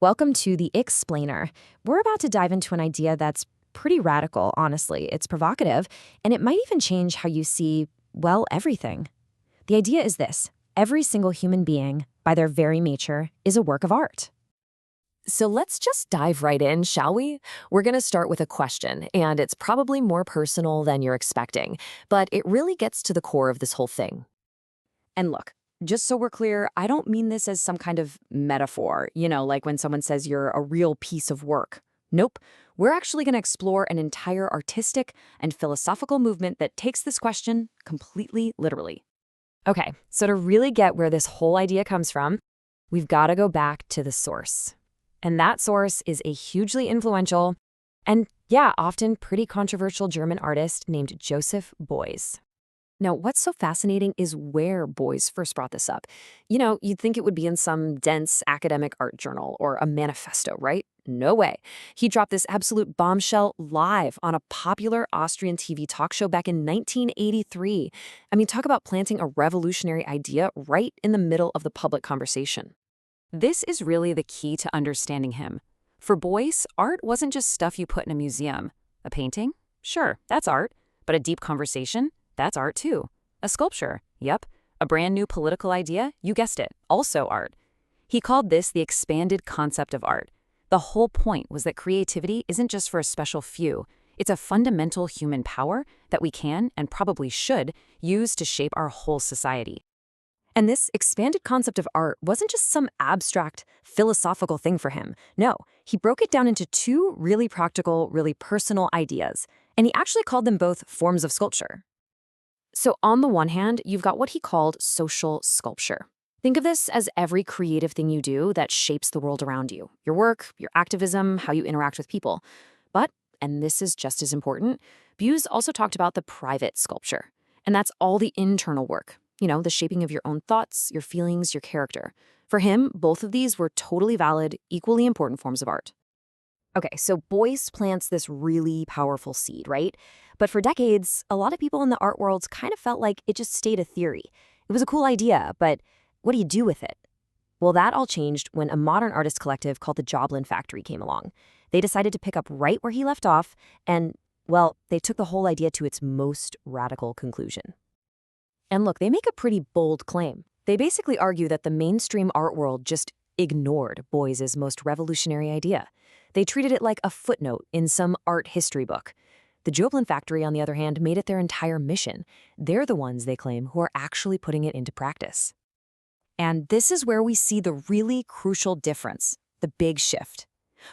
Welcome to The Explainer. We're about to dive into an idea that's pretty radical, honestly. It's provocative, and it might even change how you see, well, everything. The idea is this: every single human being, by their very nature, is a work of art. So let's just dive right in, shall we? We're going to start with a question, and it's probably more personal than you're expecting, but it really gets to the core of this whole thing. And look, just so we're clear, I don't mean this as some kind of metaphor, like when someone says you're a real piece of work. Nope. We're actually going to explore an entire artistic and philosophical movement that takes this question completely literally. Okay, so to really get where this whole idea comes from, we've got to go back to the source. And that source is a hugely influential and, often pretty controversial German artist named Joseph Beuys. Now, what's so fascinating is where Beuys first brought this up. You'd think it would be in some dense academic art journal or a manifesto, right? No way. He dropped this absolute bombshell live on a popular Austrian TV talk show back in 1983. I mean, talk about planting a revolutionary idea right in the middle of the public conversation. This is really the key to understanding him. For Beuys, art wasn't just stuff you put in a museum. A painting? Sure, that's art. But a deep conversation? That's art too. A sculpture? Yep. A brand new political idea? You guessed it, also art. He called this the expanded concept of art. The whole point was that creativity isn't just for a special few. It's a fundamental human power that we can, and probably should, use to shape our whole society. And this expanded concept of art wasn't just some abstract, philosophical thing for him. No, he broke it down into two really practical, really personal ideas, and he actually called them both forms of sculpture. So on the one hand, you've got what he called social sculpture. Think of this as every creative thing you do that shapes the world around you. Your work, your activism, how you interact with people. But, and this is just as important, Beuys also talked about the private sculpture. And that's all the internal work. The shaping of your own thoughts, your feelings, your character. For him, both of these were totally valid, equally important forms of art. Okay, so Beuys plants this really powerful seed, right? But for decades, a lot of people in the art world kind of felt like it just stayed a theory. It was a cool idea, but what do you do with it? Well, that all changed when a modern artist collective called the Joblin Factory came along. They decided to pick up right where he left off, and, well, they took the whole idea to its most radical conclusion. And look, they make a pretty bold claim. They basically argue that the mainstream art world just ignored Beuys' most revolutionary idea. They treated it like a footnote in some art history book. The Joblin Factory, on the other hand, made it their entire mission. They're the ones, they claim, who are actually putting it into practice. And this is where we see the really crucial difference, the big shift.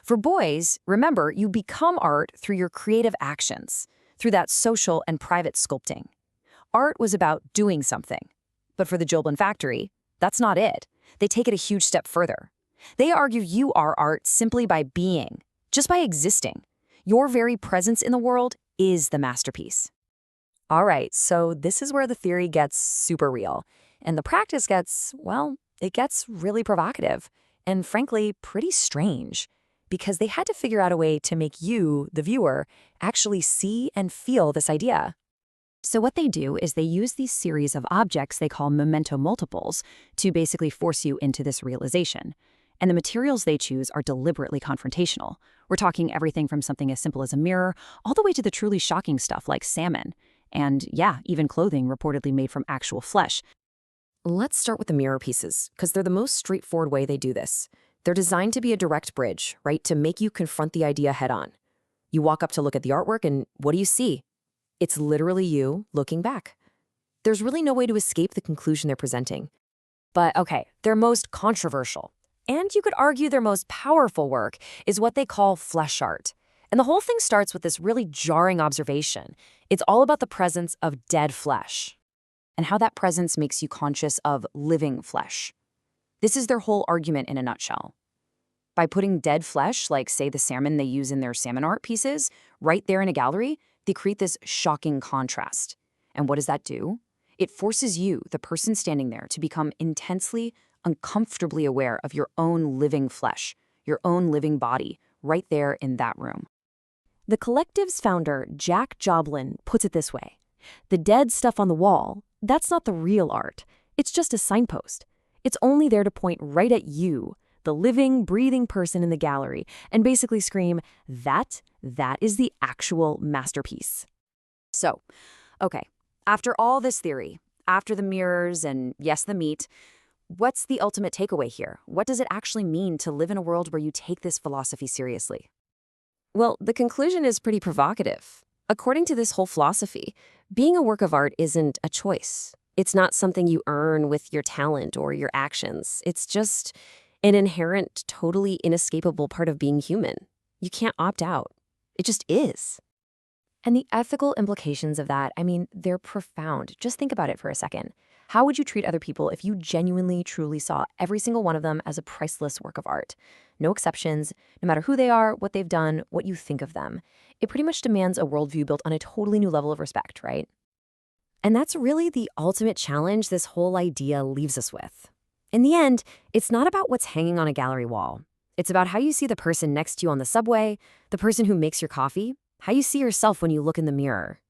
For Beuys, remember, you become art through your creative actions, through that social and private sculpting. Art was about doing something. But for the Joblin Factory, that's not it. They take it a huge step further. They argue you are art simply by being, just by existing. Your very presence in the world is the masterpiece. All right, so this is where the theory gets super real. And the practice gets, well, it gets really provocative and frankly pretty strange, because they had to figure out a way to make you, the viewer, actually see and feel this idea. So what they do is they use these series of objects they call memento multiples to basically force you into this realization. And the materials they choose are deliberately confrontational. We're talking everything from something as simple as a mirror all the way to the truly shocking stuff like salmon. And even clothing reportedly made from actual flesh. Let's start with the mirror pieces, because they're the most straightforward way they do this. They're designed to be a direct bridge, right, to make you confront the idea head on. You walk up to look at the artwork and what do you see? It's literally you looking back. There's really no way to escape the conclusion they're presenting. But okay, their most controversial, and you could argue their most powerful work, is what they call flesh art. And the whole thing starts with this really jarring observation. It's all about the presence of dead flesh, and how that presence makes you conscious of living flesh. This is their whole argument in a nutshell. By putting dead flesh, like say the salmon they use in their salmon art pieces, right there in a gallery, they create this shocking contrast. And what does that do? It forces you, the person standing there, to become intensely, uncomfortably aware of your own living flesh, your own living body, right there in that room. The collective's founder, Jack Joblin, puts it this way. The dead stuff on the wall, that's not the real art. It's just a signpost. It's only there to point right at you, the the living, breathing person in the gallery and basically scream, that is the actual masterpiece. So, okay, after all this theory, after the mirrors and, yes, the meat, what's the ultimate takeaway here? What does it actually mean to live in a world where you take this philosophy seriously? Well, the conclusion is pretty provocative. According to this whole philosophy, being a work of art isn't a choice. It's not something you earn with your talent or your actions. It's just an inherent, totally inescapable part of being human. You can't opt out. It just is. And the ethical implications of that, I mean, they're profound. Just think about it for a second. How would you treat other people if you genuinely, truly saw every single one of them as a priceless work of art? No exceptions, no matter who they are, what they've done, what you think of them. It pretty much demands a worldview built on a totally new level of respect, right? And that's really the ultimate challenge this whole idea leaves us with. In the end, it's not about what's hanging on a gallery wall. It's about how you see the person next to you on the subway, the person who makes your coffee, how you see yourself when you look in the mirror.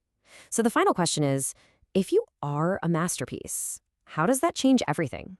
So the final question is, if you are a masterpiece, how does that change everything?